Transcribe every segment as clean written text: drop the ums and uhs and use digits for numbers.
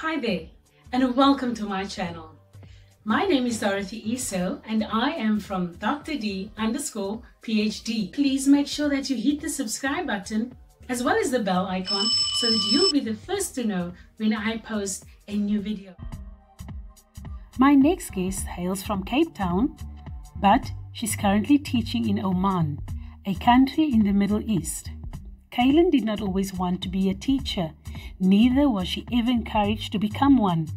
Hi there, and welcome to my channel. My name is Dorothy Eso, and I am from Dr. D_PhD. Please make sure that you hit the subscribe button as well as the bell icon so that you'll be the first to know when I post a new video. My next guest hails from Cape Town, but she's currently teaching in Oman, a country in the Middle East. Kaelyn did not always want to be a teacher, neither was she ever encouraged to become one.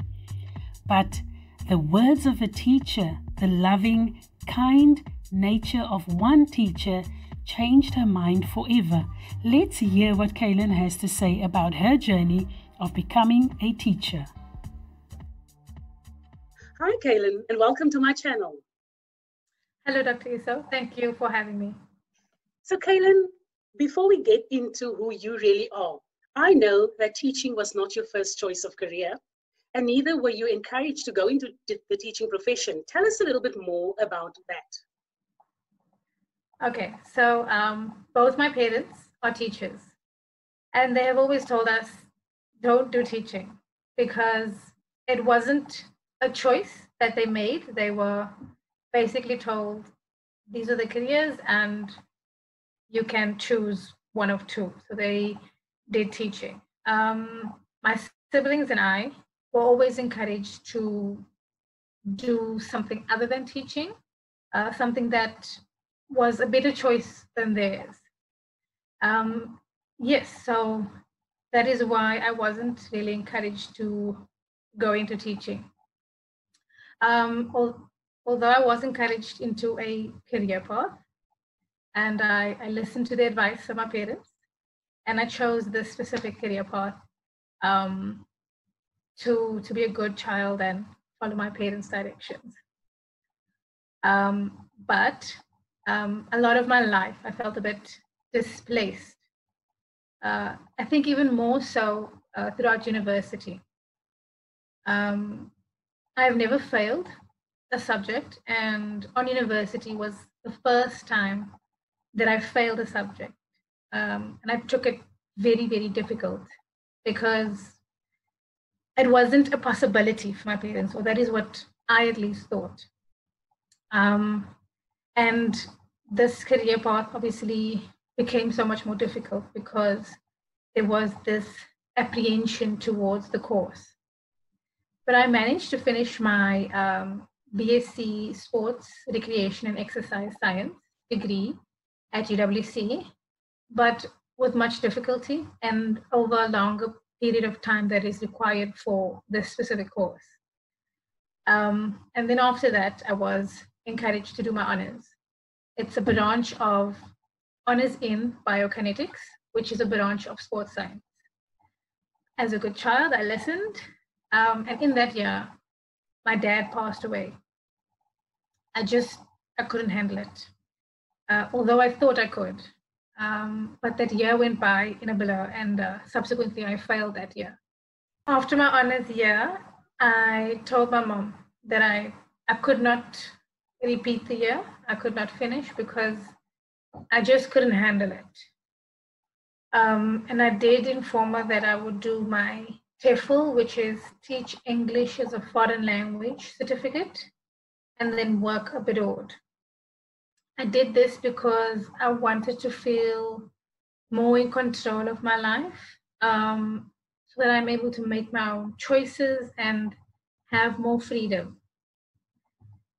But the words of a teacher, the loving, kind nature of one teacher, changed her mind forever. Let's hear what Kaelyn has to say about her journey of becoming a teacher. Hi Kaelyn, and welcome to my channel. Hello, Dr. Eso. Thank you for having me. So Kaelyn, before we get into who you really are, I know that teaching was not your first choice of career, and neither were you encouraged to go into the teaching profession. Tell us a little bit more about that. Okay, so both my parents are teachers, and they have always told us, don't do teaching, because it wasn't a choice that they made. They were basically told, these are the careers, and you can choose one of two. So they did teaching. My siblings and I were always encouraged to do something other than teaching, something that was a better choice than theirs. Yes, so that is why I wasn't really encouraged to go into teaching. Although I was encouraged into a career path, and I listened to the advice of my parents, and I chose this specific career path to be a good child and follow my parents' directions. But a lot of my life, I felt a bit displaced. I think even more so throughout university. I've never failed a subject, and on university was the first time that I failed a subject. And I took it very, very difficult because it wasn't a possibility for my parents, or that is what I at least thought. And this career path obviously became so much more difficult because there was this apprehension towards the course. But I managed to finish my BSc Sports, Recreation and Exercise Science degree at UWC, but with much difficulty and over a longer period of time that is required for this specific course. And then after that, I was encouraged to do my honors. It's a branch of honors in biokinetics, which is a branch of sports science. As a good child, I listened, and in that year, my dad passed away. I couldn't handle it, although I thought I could. But that year went by in a blur, and subsequently I failed that year. After my honors year, I told my mom that I could not repeat the year. I could not finish because I just couldn't handle it. And I did inform her that I would do my TEFL, which is Teach English as a Foreign Language certificate, and then work abroad. I did this because I wanted to feel more in control of my life, so that I'm able to make my own choices and have more freedom.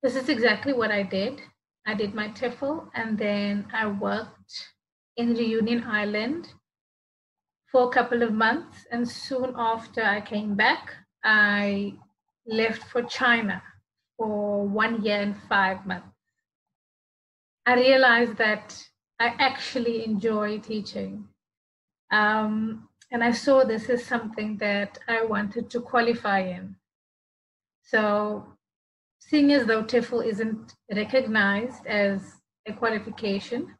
This is exactly what I did. I did my TEFL, and then I worked in Reunion Island for a couple of months, and soon after I came back, I left for China for 1 year and 5 months. I realized that I actually enjoy teaching. And I saw this as something that I wanted to qualify in. So seeing as though TEFL isn't recognized as a qualification,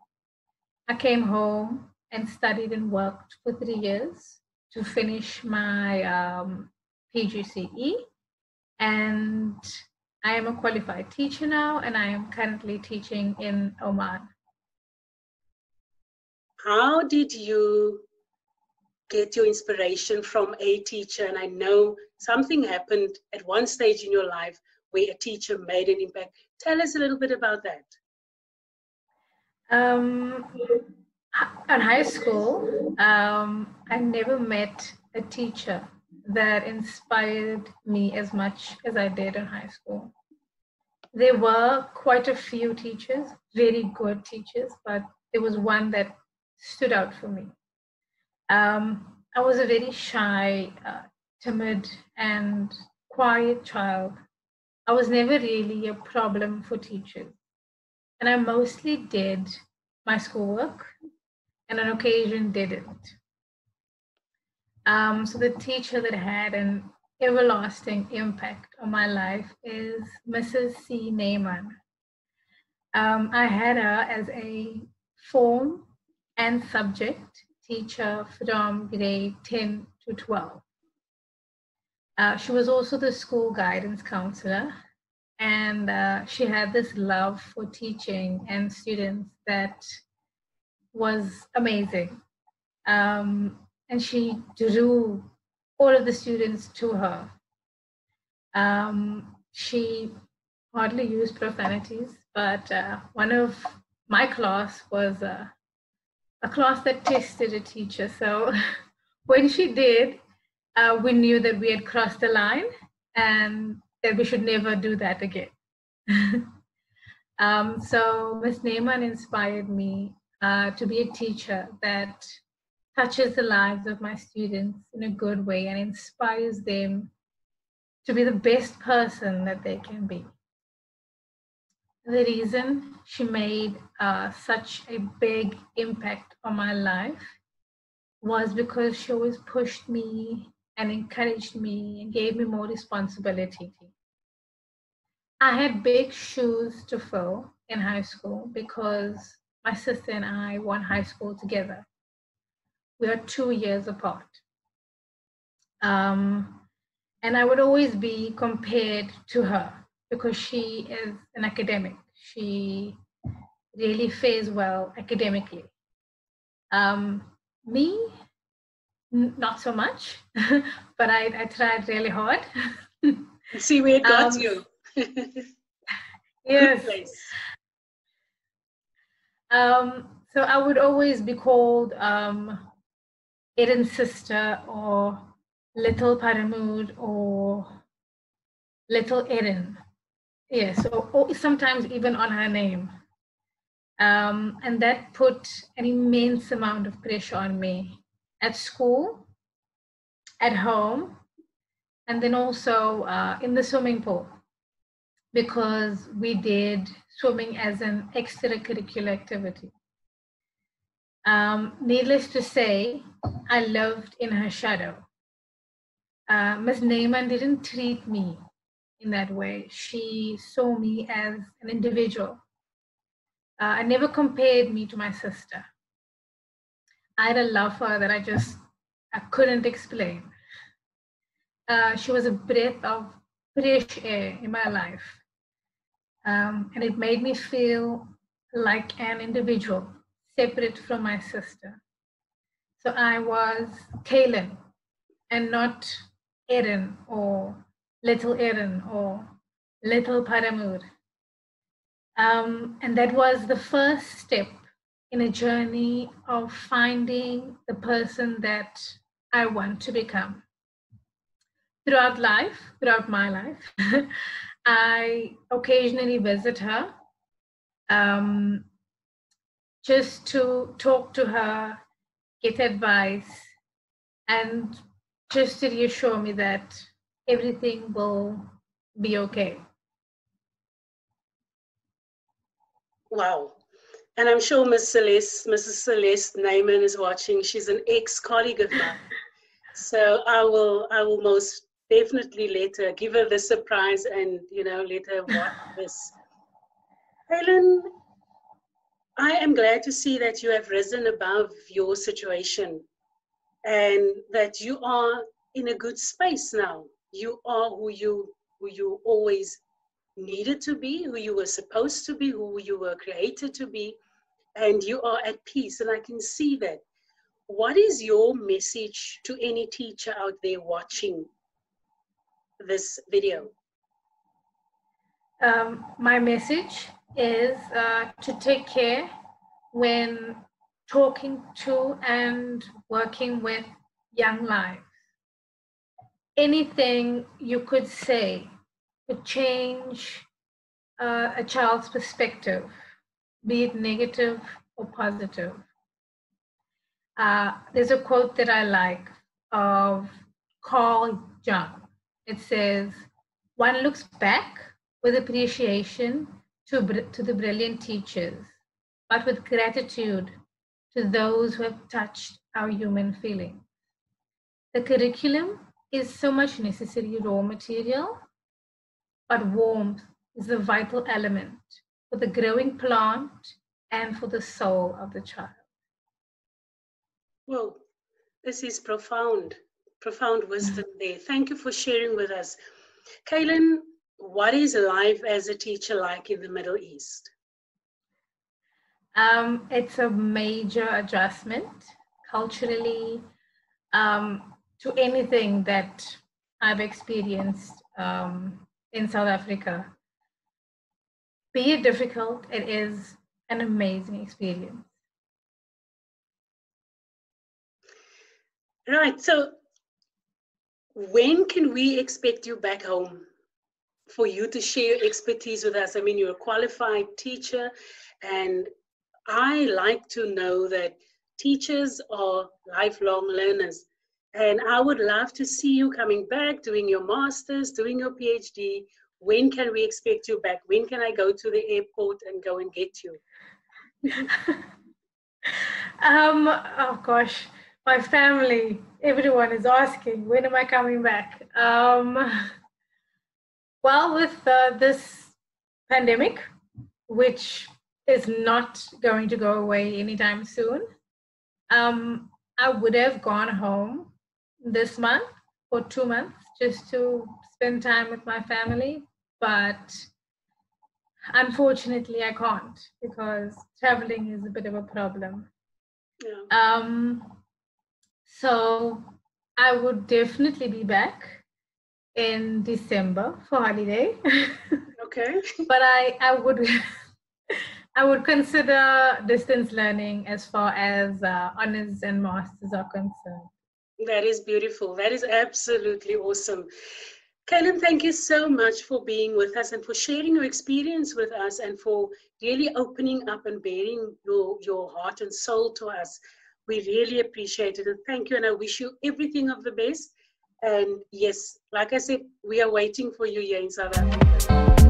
I came home and studied and worked for 3 years to finish my PGCE. And I am a qualified teacher now, and I am currently teaching in Oman. How did you get your inspiration from a teacher? And I know something happened at one stage in your life where a teacher made an impact. Tell us a little bit about that. In high school, I never met a teacher that inspired me as much as I did in high school. There were quite a few teachers, very good teachers, but there was one that stood out for me. I was a very shy, timid, and quiet child. I was never really a problem for teachers. And I mostly did my schoolwork and on occasion didn't. So the teacher that had an everlasting impact on my life is Mrs. C. Neyman. I had her as a form and subject teacher from grade 10 to 12. She was also the school guidance counselor, and she had this love for teaching and students that was amazing. And she drew all of the students to her. She hardly used profanities, but one of my class was a class that tested a teacher. So when she did, we knew that we had crossed the line and that we should never do that again. So Ms. Neyman inspired me to be a teacher that touches the lives of my students in a good way and inspires them to be the best person that they can be. The reason she made such a big impact on my life was because she always pushed me and encouraged me and gave me more responsibility. I had big shoes to fill in high school because my sister and I went high school together. We are 2 years apart. And I would always be compared to her because she is an academic. She really fares well academically. Me, not so much, but I tried really hard. See where it got you. Yes. So I would always be called Eden's sister or Little Paramoer or Little Eden. Yes, or sometimes even on her name. And that put an immense amount of pressure on me at school, at home, and then also in the swimming pool, because we did swimming as an extracurricular activity. Needless to say, I lived in her shadow. Ms. Neyman didn't treat me in that way. She saw me as an individual. I never compared me to my sister. I had a love for her that I couldn't explain. She was a breath of fresh air in my life. And it made me feel like an individual, separate from my sister. So I was Kaelyn and not Erin or Little Erin or Little Paramoer. And that was the first step in a journey of finding the person that I want to become. Throughout my life, I occasionally visit her just to talk to her, get advice, and just to reassure me that everything will be okay. Wow. And I'm sure Mrs. Celeste Neyman is watching. She's an ex-colleague of mine. So I will most definitely let her, give her the surprise and, let her watch this. Kaelyn, I am glad to see that you have risen above your situation and that you are in a good space now. You are who you always needed to be, who you were supposed to be, who you were created to be, and you are at peace. And I can see that. what is your message to any teacher out there watching this video? My message is to take care when talking to and working with young lives. Anything you could say could change a child's perspective, be it negative or positive. There's a quote that I like of Carl Jung. It says, "One looks back with appreciation to the brilliant teachers, but with gratitude to those who have touched our human feelings." The curriculum is so much necessary raw material, but warmth is a vital element for the growing plant and for the soul of the child. Well, this is profound wisdom there. Thank you for sharing with us. Kaelyn, what is life as a teacher like in the Middle East? It's a major adjustment culturally to anything that I've experienced in South Africa. Be it difficult, it is an amazing experience. Right, so when can we expect you back home for you to share your expertise with us? I mean, you're a qualified teacher, and I like to know that teachers are lifelong learners. And I would love to see you coming back, doing your master's, doing your PhD. When can we expect you back? When can I go to the airport and go and get you? Oh gosh, my family, everyone is asking, when am I coming back? Well, with this pandemic, which is not going to go away anytime soon, I would have gone home this month for 2 months just to spend time with my family, but unfortunately I can't because traveling is a bit of a problem. Yeah. So I would definitely be back in December for holiday. Okay. But I would I would consider distance learning as far as honors and masters are concerned. That is beautiful. That is absolutely awesome. Kaelyn, thank you so much for being with us and for sharing your experience with us and for really opening up and bearing your heart and soul to us. We really appreciate it, and thank you, and I wish you everything of the best. And yes, like I said, we are waiting for you here in South Africa.